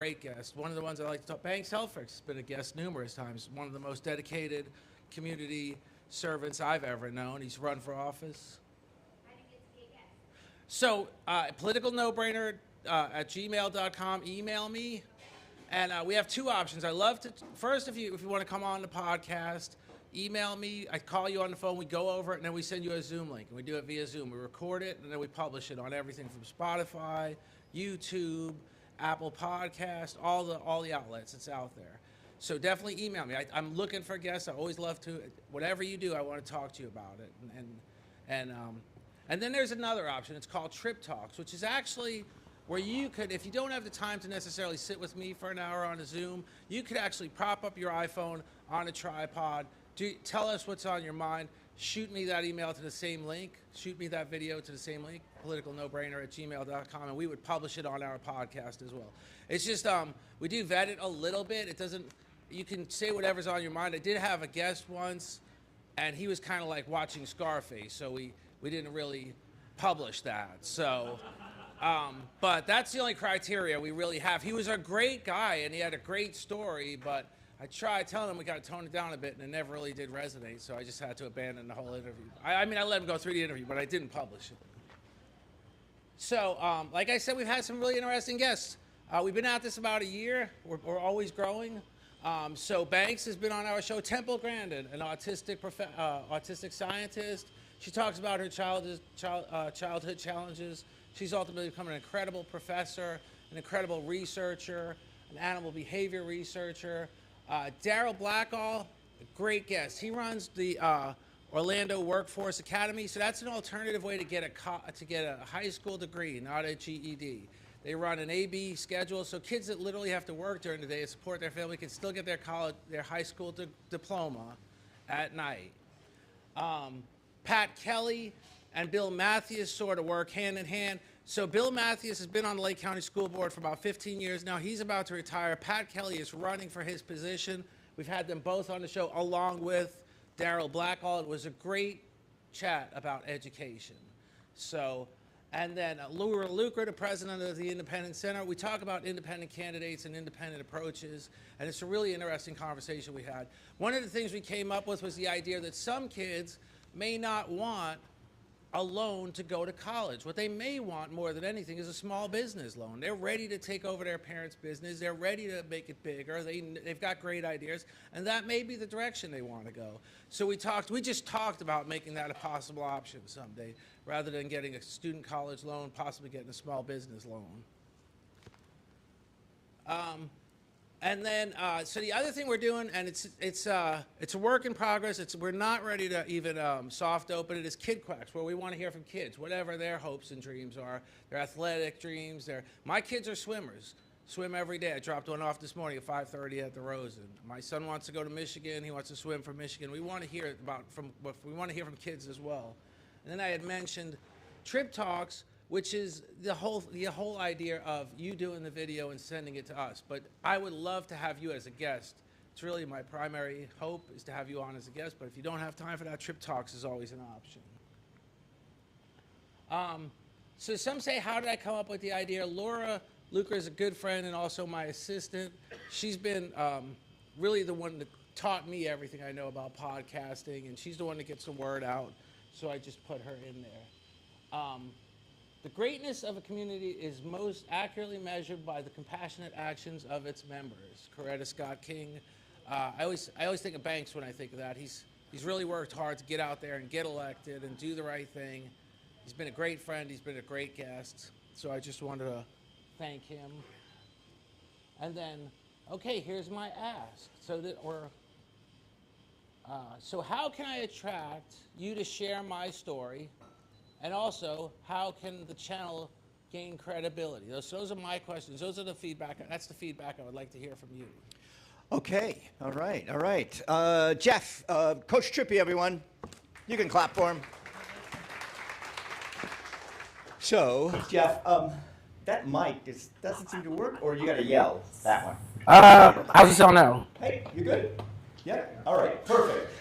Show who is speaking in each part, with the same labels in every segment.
Speaker 1: great guest. One of the ones I like to talk. Banks Helfrich's has been a guest numerous times. One of the most dedicated community servants I've ever known. He's run for office. So, political no-brainer at gmail.com. Email me. And we have two options. I love to, first, if you want to come on the podcast, email me. I call you on the phone. We go over it, and then we send you a Zoom link. And we do it via Zoom. We record it, and then we publish it on everything from Spotify, YouTube, Apple Podcast, all the outlets. It's out there. So definitely email me. I'm looking for guests. I always love to. Whatever you do, I want to talk to you about it. And then there's another option. It's called Trip Talks, which is actually where you could, if you don't have the time to necessarily sit with me for an hour on a Zoom, you could actually prop up your iPhone on a tripod, tell us what's on your mind, shoot me that email to the same link, shoot me that video to the same link, politicalnobrainer@gmail.com, and we would publish it on our podcast as well. It's just, we do vet it a little bit. It doesn't, you can say whatever's on your mind. I did have a guest once, and he was kind of like watching Scarface, so we didn't really publish that. So, but that's the only criteria we really have. He was a great guy, and he had a great story, but I tried telling him we got to tone it down a bit, and it never really did resonate, so I just had to abandon the whole interview. I mean, I let him go through the interview, but I didn't publish it. So, like I said, we've had some really interesting guests. We've been at this about a year. We're always growing. So Banks has been on our show. Temple Grandin, an autistic scientist. She talks about her childhood challenges. She's ultimately become an incredible professor, an incredible researcher, an animal behavior researcher. Daryl Blackall, a great guest. He runs the Orlando Workforce Academy, so that's an alternative way to get a high school degree, not a GED. They run an AB schedule, so kids that literally have to work during the day to support their family can still get their high school diploma at night. Pat Kelly and Bill Matthews sort of work hand in hand. So Bill Matthews has been on the Lake County School Board for about 15 years now. He's about to retire. Pat Kelly is running for his position. We've had them both on the show along with Daryl Blackall. It was a great chat about education. So, and then Laura Lucre, the president of the Independent Center. We talk about independent candidates and independent approaches, and it's a really interesting conversation we had. One of the things we came up with was the idea that some kids may not want a loan to go to college. What they may want more than anything is a small business loan. They're ready to take over their parents' business. They're ready to make it bigger. They've got great ideas, and that may be the direction they want to go. So we just talked about making that a possible option someday, rather than getting a student college loan, possibly getting a small business loan. And then, so the other thing we're doing, and it's a work in progress. We're not ready to even soft open it. Is Kid Quacks, where we want to hear from kids, whatever their hopes and dreams are, their athletic dreams. My kids are swimmers. Swim every day. I dropped one off this morning at 5:30 at the Rosen. My son wants to go to Michigan. He wants to swim for Michigan. We want to hear from kids as well. And then I had mentioned Trip Talks, which is the whole idea of you doing the video and sending it to us. But I would love to have you as a guest. It's really my primary hope is to have you on as a guest, but if you don't have time for that, Trip Talks is always an option. So some say, how did I come up with the idea? Laura Lucre is a good friend and also my assistant. She's been really the one that taught me everything I know about podcasting, and she's the one that gets the word out, so I just put her in there. The greatness of a community is most accurately measured by the compassionate actions of its members. Coretta Scott King. I always think of Banks when I think of that. He's really worked hard to get out there and get elected and do the right thing. He's been a great friend. He's been a great guest. So I just wanted to thank him. And then, okay, here's my ask. So how can I attract you to share my story? And also, how can the channel gain credibility? Those are my questions. Those are the feedback. That's the feedback I would like to hear from you.
Speaker 2: Okay. All right. Jeff, Coach Trippi, everyone. You can clap for him. So, Jeff, that mic doesn't seem to work, or you got to yell that one.
Speaker 1: I just don't know.
Speaker 2: Hey, you good? Yeah. All right. Perfect.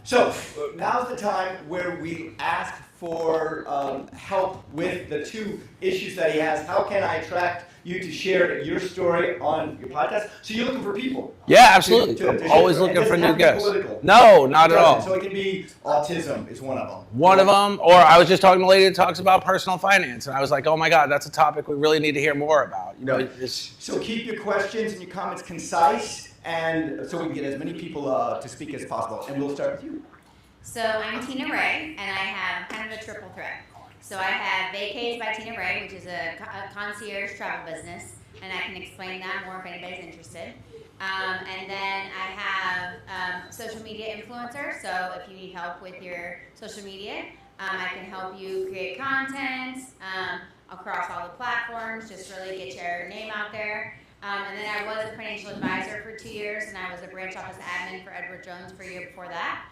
Speaker 2: So now's the time where we ask for help with the two issues that he has. How can I attract you to share your story on your podcast? So you're looking for people.
Speaker 1: Yeah, absolutely. To always looking for new guests. No, not at all.
Speaker 2: So it can be autism is one of them.
Speaker 1: One of them, or I was just talking to a lady that talks about personal finance, and I was like, oh my God, that's a topic we really need to hear more about. You know,
Speaker 2: so keep your questions and your comments concise, and so we can get as many people to speak as possible. And we'll start with you.
Speaker 3: So I'm Tina Ray, and I have kind of a triple threat. So I have Vacays by Tina Ray, which is a concierge travel business, and I can explain that more if anybody's interested. And then I have social media influencer. So if you need help with your social media, I can help you create content across all the platforms. Just really get your name out there. And then I was a financial advisor for 2 years, and I was a branch office admin for Edward Jones for a year before that.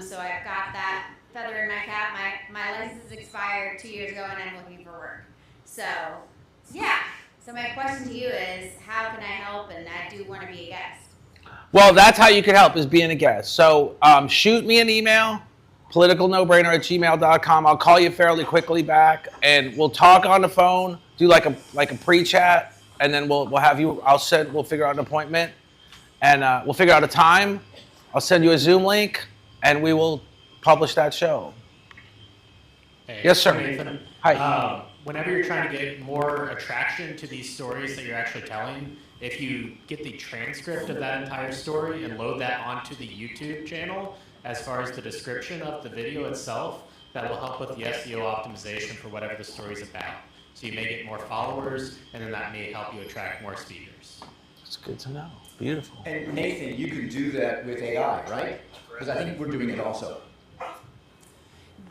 Speaker 3: So I've got that feather in my cap. My license expired 2 years ago, and I'm looking for work. So, yeah. So my question to you is, how can I help? And I do want to be a guest.
Speaker 1: Well, that's how you can help, is being a guest. So shoot me an email, politicalnobrainer@gmail.com. I'll call you fairly quickly back, and we'll talk on the phone, do like a pre-chat, and then we'll have you. We'll figure out an appointment, and we'll figure out a time. I'll send you a Zoom link, and we will publish that show.
Speaker 4: Hey,
Speaker 1: yes, sir.
Speaker 4: Nathan.
Speaker 1: Hi.
Speaker 4: Whenever you're trying to get more attraction to these stories that you're actually telling, if you get the transcript of that entire story and load that onto the YouTube channel, as far as the description of the video itself, that will help with the SEO optimization for whatever the story's about. So you may get more followers, and then that may help you attract more speakers.
Speaker 1: That's good to know. Beautiful.
Speaker 2: And Nathan, you can do that with AI, right? Because I think we're doing it also.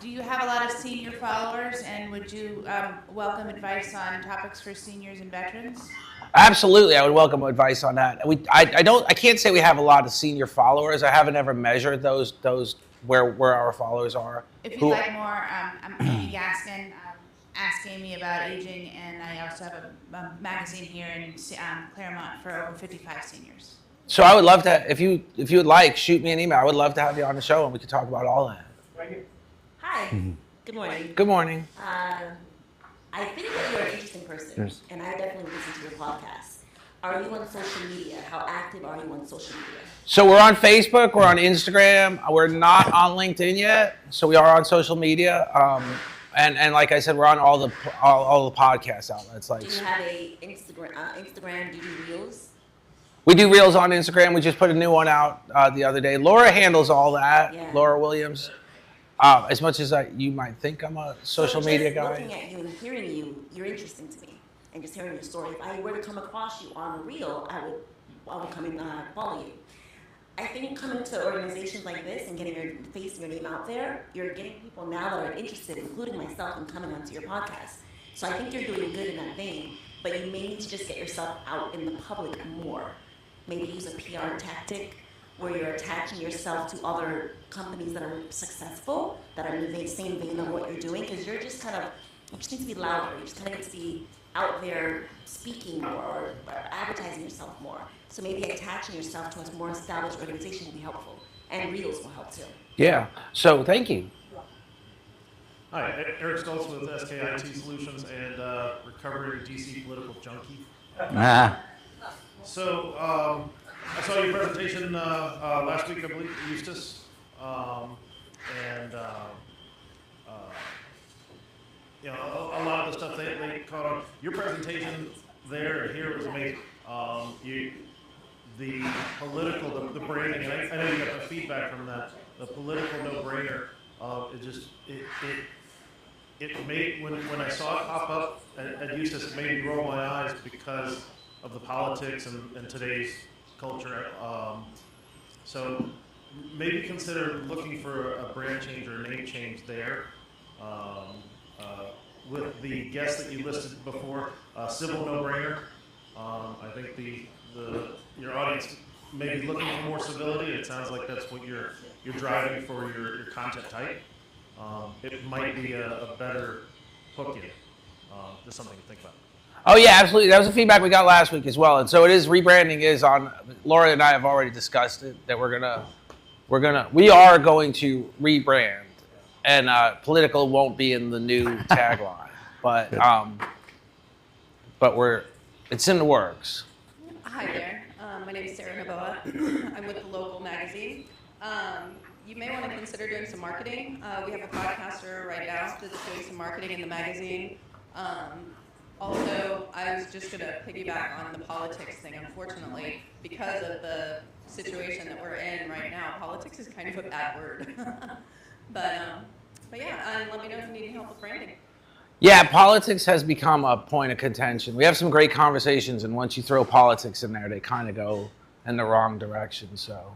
Speaker 5: Do you have a lot of senior followers, and would you welcome advice on topics for seniors and veterans?
Speaker 1: Absolutely, I would welcome advice on that. I can't say we have a lot of senior followers. I haven't ever measured those where our followers are.
Speaker 5: If you'd like more, I'm Amy Gaskin. Ask Amy about aging, and I also have a magazine here in Clermont for over 55 seniors.
Speaker 1: So I would love to, if you would like, shoot me an email. I would love to have you on the show, and we could talk about all that.
Speaker 2: Right here.
Speaker 6: Hi. Good morning.
Speaker 1: Good morning.
Speaker 6: I think that you're an interesting person, and I definitely listen to your podcast. Are you on social media? How active are you on social media?
Speaker 1: So we're on Facebook, we're on Instagram, we're not on LinkedIn yet, so we are on social media. And like I said, we're on all the podcast outlets. Like,
Speaker 6: do you have a Instagram? Do you do reels?
Speaker 1: We do reels on Instagram. We just put a new one out the other day. Laura handles all that. Yeah. Laura Williams. As much as you might think I'm a social media guy.
Speaker 6: Looking at you and hearing you, you're interesting to me. And just hearing your story. If I were to come across you on a reel, I would come and follow you. I think coming to organizations like this and getting your face and your name out there, you're getting people now that are interested, including myself, in coming onto your podcast. So I think you're doing good in that vein, but you may need to just get yourself out in the public more. Maybe use a PR tactic where you're attaching yourself to other companies that are successful, that are in the same vein of what you're doing, because you just need to be louder. You just kind of need to be out there speaking more or advertising yourself more. So maybe attaching yourself to a more established organization will be helpful, and reels will help too.
Speaker 1: Yeah. So thank you.
Speaker 7: Hi, Eric Stoltz with SKIT Solutions and recovering DC political junkie. So I saw your presentation last week, I believe, at Eustis, and you know, a lot of the stuff they caught on. Your presentation there and here was amazing. The political, the branding, and I know you got the feedback from that. The political no-brainer. It made when I saw it pop up at Eustis, it made me roll my eyes because of the politics and today's culture. So maybe consider looking for a brand change or a name change there. With the guests that you listed before, civil no-brainer. I think your audience may be looking for more civility. It sounds like that's what you're driving for your content type. It might be a better hook in. Just something to think about.
Speaker 1: Oh yeah, absolutely. That was the feedback we got last week as well. And so rebranding is on. Laura and I have already discussed it that we are going to rebrand. and political won't be in the new tagline, but it's in the works.
Speaker 8: Hi there. My name is Sarah Novoa. I'm with the local magazine. You may want to consider doing some marketing. We have a podcaster right now that's doing some marketing in the magazine. Also, I was just going to piggyback on the politics thing. Unfortunately, because of the situation that we're in right now, politics is kind of a bad word. but yeah, let me know if you need any help with branding.
Speaker 1: Yeah, politics has become a point of contention. We have some great conversations, and once you throw politics in there, they kind of go in the wrong direction. So,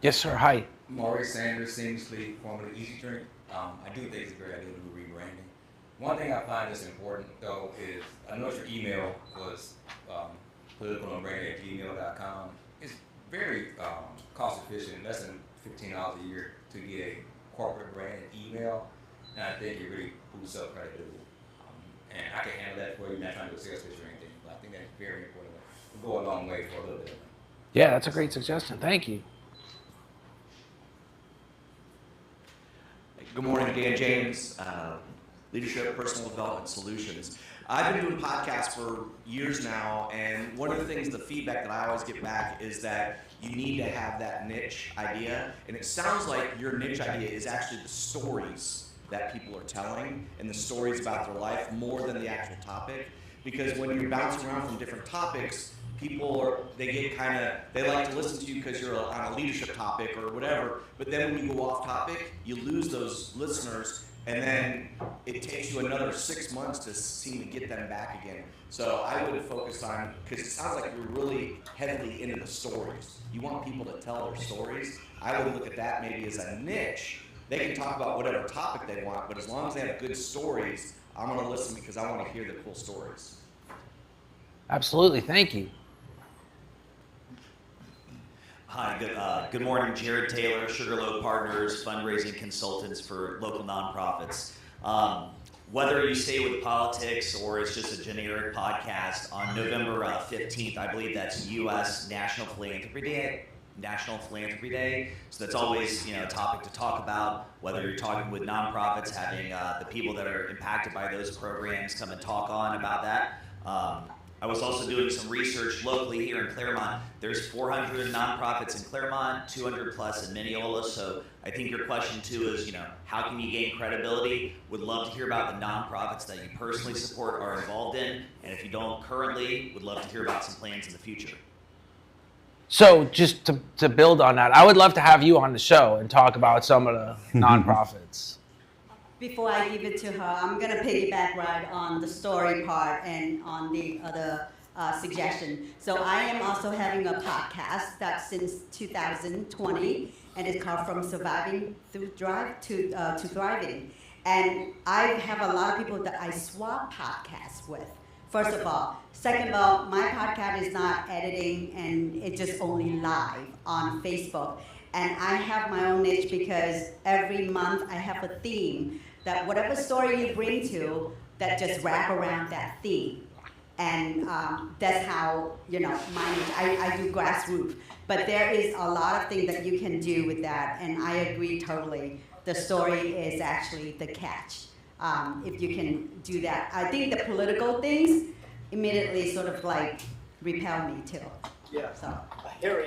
Speaker 1: yes, sir. Hi.
Speaker 9: Maurice Sanders, seamlessly formerly Easy Drink. I do think it's a great idea to do rebranding. One thing I find that's important, though, is I noticed your email was politicalnobrainer@gmail.com. It's very cost efficient, less than $15 a year to get a corporate branded email, and I think it really boosts up credibility. And I can handle that for you, not trying to do a sales pitch or anything, but I think that's very important. It'll go a long way for a little bit.
Speaker 1: Yeah, that's a great suggestion. Thank you.
Speaker 10: Good morning, Dan James, Leadership Personal Development Solutions. I've been doing podcasts for years now, and one of the things, the feedback that I always get back is that you need to have that niche idea, and it sounds like your niche idea is actually the stories that people are telling and the stories about their life more than the actual topic, because when you're bouncing around from different topics, they like to listen to you because you're on a leadership topic or whatever, but then when you go off topic, you lose those listeners, and then it takes you another 6 months to seem to get them back again. So I would focus on, because it sounds like you're really heavily into the stories. You want people to tell their stories. I would look at that maybe as a niche. They can talk about whatever topic they want, but as long as they have good stories, I'm going to listen because I want to hear the cool stories.
Speaker 1: Absolutely. Thank you.
Speaker 11: Hi, good morning. Jared Taylor, Sugarloaf Partners, fundraising consultants for local nonprofits. Whether you stay with politics or it's just a generic podcast, on November 15th, I believe that's U.S. National Philanthropy Day. So that's always a topic to talk about. Whether you're talking with nonprofits, having the people that are impacted by those programs come and talk on about that. I was also doing some research locally here in Clermont. There's 400 nonprofits in Clermont, 200 plus in Mineola. So I think your question too is, how can you gain credibility? Would love to hear about the nonprofits that you personally support or are involved in. And if you don't currently, would love to hear about some plans in the future.
Speaker 1: So just to build on that, I would love to have you on the show and talk about some of the nonprofits.
Speaker 12: Before I give it to her, I'm going to piggyback right on the story part and on the other suggestion. So I am also having a podcast that's since 2020, and it's called From Surviving to Thriving. And I have a lot of people that I swap podcasts with, first of all. Second of all, my podcast is not editing, and it's just only live on Facebook. And I have my own niche because every month I have a theme that whatever story you bring to, that just wrap around that theme. And that's how, my niche, I do grassroots. But there is a lot of things that you can do with that, and I agree totally. The story is actually the catch, if you can do that. I think the political things immediately sort of like repel me too.
Speaker 2: Yeah.
Speaker 12: So.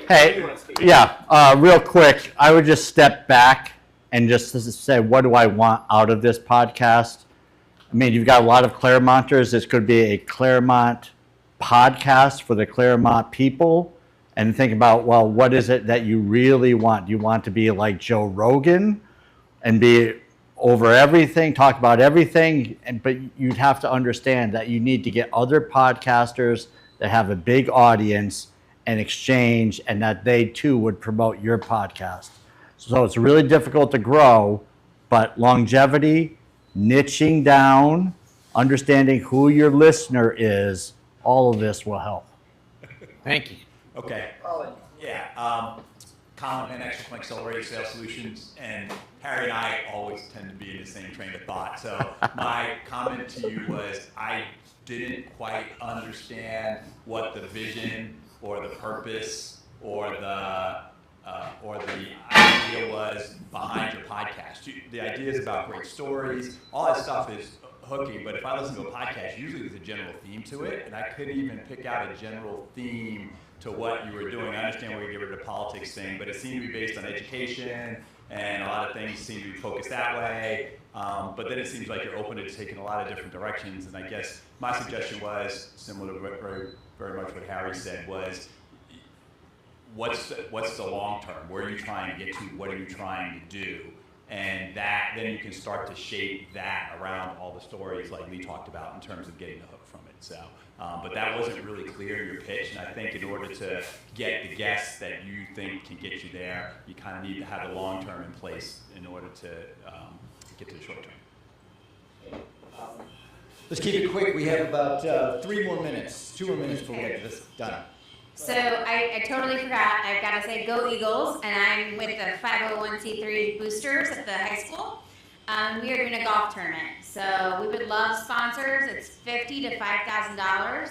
Speaker 13: Hey, yeah, real quick, I would just step back and just say, what do I want out of this podcast? I mean, you've got a lot of Clermonters. This could be a Clermont podcast for the Clermont people. And think about, well, what is it that you really want? Do you want to be like Joe Rogan and be over everything, talk about everything? But you'd have to understand that you need to get other podcasters that have a big audience and exchange, and that they too would promote your podcast. So it's really difficult to grow, but longevity, niching down, understanding who your listener is, all of this will help.
Speaker 1: Thank you.
Speaker 11: Okay. Yeah. Colin and Extra Accelerated Sales Solutions, and Harry and I always tend to be in the same train of thought. So my comment to you was I didn't quite understand what the vision or the purpose or the
Speaker 14: or the idea was behind your podcast. The idea is about great stories. All that stuff is hooking, but if I listen to a podcast, usually there's a general theme to it, and I couldn't even pick out a general theme to what you were doing. I understand where you get rid of the politics thing, but it seemed to be based on education, and a lot of things seem to be focused that way. But then it seems like you're open to taking a lot of different directions, and I guess my suggestion was, similar to what very much what Harry said, was what's the long term? Where are you trying to get to? What are you trying to do? And then you can start to shape that around all the stories like Lee talked about in terms of getting the hook from it. So, but that wasn't really clear in your pitch, and I think in order to get the guests that you think can get you there, you kind of need to have the long term in place in order to get to the short term.
Speaker 2: Let's keep it quick. We have about 3 more minutes, 2 more minutes before we get this done.
Speaker 3: So I totally forgot. I've got to say go Eagles, and I'm with the 501c3 boosters at the high school. We are doing a golf tournament, so we would love sponsors. It's $50,000 to $5,000,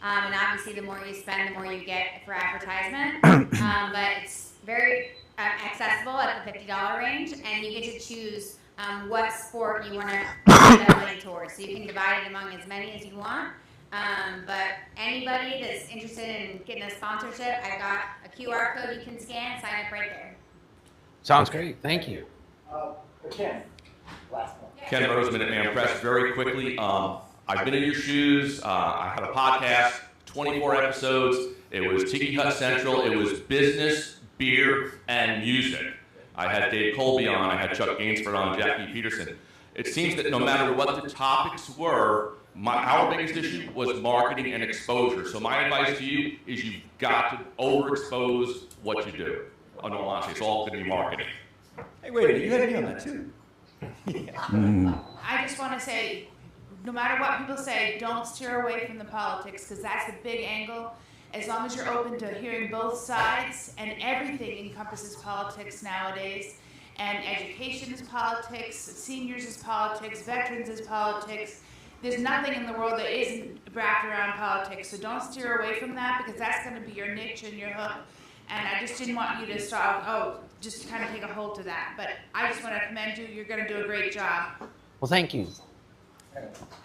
Speaker 3: and obviously the more you spend, the more you get for advertisement. But it's very accessible at the $50 range, and you get to choose what sport you want to put that money towards. So you can divide it among as many as you want. But anybody that's interested in getting a sponsorship, I've got a QR code you can scan, sign up right there.
Speaker 1: Sounds great. Thank you.
Speaker 2: Ken, last one.
Speaker 15: Ken Roseman at Man Press. Very quickly, I've been in your shoes. I had a podcast, 24 episodes. It was Tiki Hut Central. It was business, beer, and music. I had Dave Colby on. I had Chuck Gainsford on, Jackie Peterson. It seems that no matter what the topics were, our biggest issue was marketing and exposure. So my advice to you is you've got to overexpose what you do. In all honesty, it's all going to be marketing.
Speaker 2: Hey, wait a minute, you had me on that too.
Speaker 5: I just want to say, no matter what people say, don't steer away from the politics, because that's the big angle. As long as you're open to hearing both sides, and everything encompasses politics nowadays, and education is politics, seniors is politics, veterans is politics. There's nothing in the world that isn't wrapped around politics, so don't steer away from that, because that's going to be your niche and your hook. And I just didn't want you to start, just kind of take a hold to that. But I just want to commend you. You're going to do a great job.
Speaker 1: Well, thank you.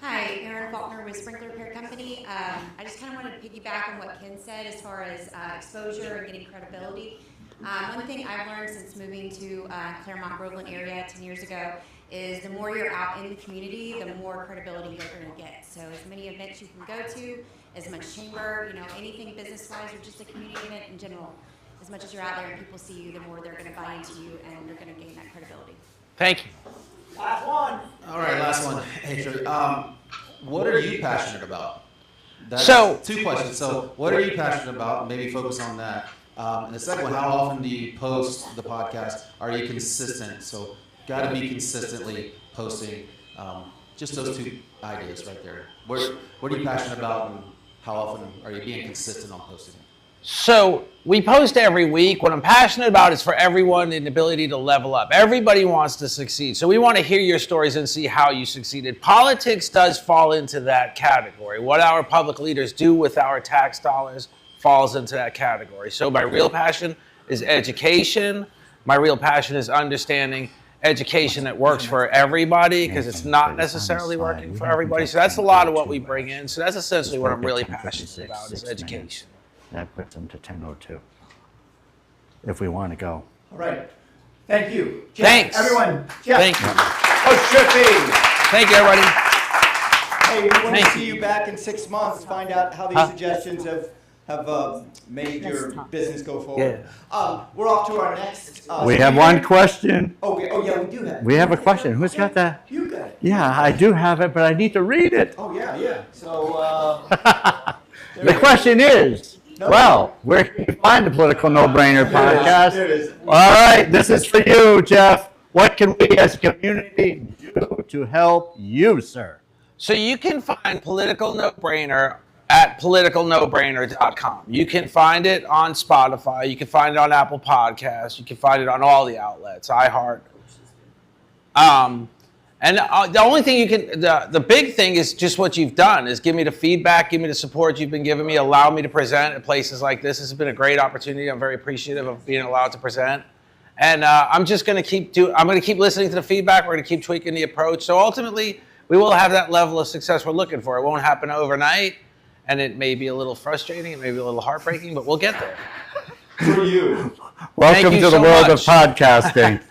Speaker 16: Hi, Erin Faulkner with Sprinkler Repair Company. I just kind of wanted to piggyback on what Ken said as far as exposure and getting credibility. One thing I've learned since moving to Clermont Groveland area 10 years ago is the more you're out in the community, the more credibility you're going to get. So as many events you can go to, as much chamber, anything business-wise or just a community event in general, as much as you're out there and people see you, the more they're going to buy into you and you're going to gain that credibility.
Speaker 1: Thank you.
Speaker 2: Last one.
Speaker 17: All right, last one. Hey, Trippi, what are you passionate about? That's
Speaker 1: So-
Speaker 17: 2 questions. So what are you passionate about? Maybe focus on that. And the second one, how often do you post the podcast? Are you consistent? So got to be consistently posting. Just those 2 ideas right there. What are you passionate about, and how often are you being consistent on posting?
Speaker 1: So we post every week. What I'm passionate about is for everyone the ability to level up. Everybody wants to succeed. So we want to hear your stories and see how you succeeded. Politics does fall into that category. What our public leaders do with our tax dollars falls into that category. So my real passion is education. My real passion is understanding education that works for everybody, because it's not necessarily working for everybody. So that's a lot of what we bring in. So that's essentially what I'm really passionate about is education.
Speaker 13: That puts them to 10:02. If we want to go.
Speaker 2: All right. Thank you. Jeff,
Speaker 1: Thanks.
Speaker 2: everyone. Jeff.
Speaker 1: Thank you.
Speaker 2: Coach Trippi.
Speaker 1: Thank you, everybody.
Speaker 2: Hey, we want
Speaker 1: Thank
Speaker 2: to see you back in 6 months. Find out how these suggestions have made your business go forward. We're off to our next.
Speaker 13: We have one question.
Speaker 2: Okay. Oh yeah, we do have.
Speaker 13: We have a question. Who's got that?
Speaker 2: You got it.
Speaker 13: Yeah, I do have it, but I need to read it.
Speaker 2: Oh yeah. So.
Speaker 13: The question is, where can you find the Political No-Brainer podcast?
Speaker 2: There it is.
Speaker 13: All right, this is for you, Jeff. What can we as a community do to help you, sir?
Speaker 1: So you can find Political No-Brainer at politicalnobrainer.com. You can find it on Spotify. You can find it on Apple Podcasts. You can find it on all the outlets, iHeart. And the only thing you can, the big thing is just what you've done is give me the feedback, give me the support you've been giving me, allow me to present at places like this. This has been a great opportunity. I'm very appreciative of being allowed to present. And I'm just going to keep listening to the feedback. We're going to keep tweaking the approach. So ultimately, we will have that level of success we're looking for. It won't happen overnight, and it may be a little frustrating, it may be a little heartbreaking, but we'll get there.
Speaker 2: For you.
Speaker 13: Welcome to the world of podcasting.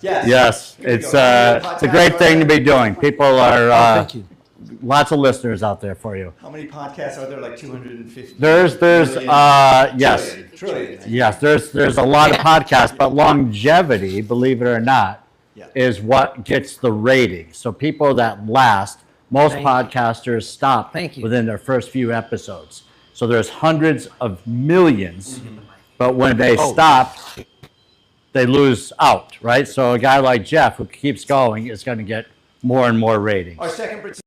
Speaker 2: Yes.
Speaker 13: It's a great thing to be doing. People are
Speaker 1: thank you.
Speaker 13: Lots of listeners out there for you.
Speaker 2: How many podcasts are there? Like 250?
Speaker 13: There's yes.
Speaker 2: Trillion.
Speaker 13: Yes, there's a lot of podcasts, but longevity, believe it or not, is what gets the ratings. So people that last, most podcasters stop within their first few episodes. So there's hundreds of millions, but when they stop, they lose out, right? So a guy like Jeff who keeps going is going to get more and more ratings.
Speaker 2: Our second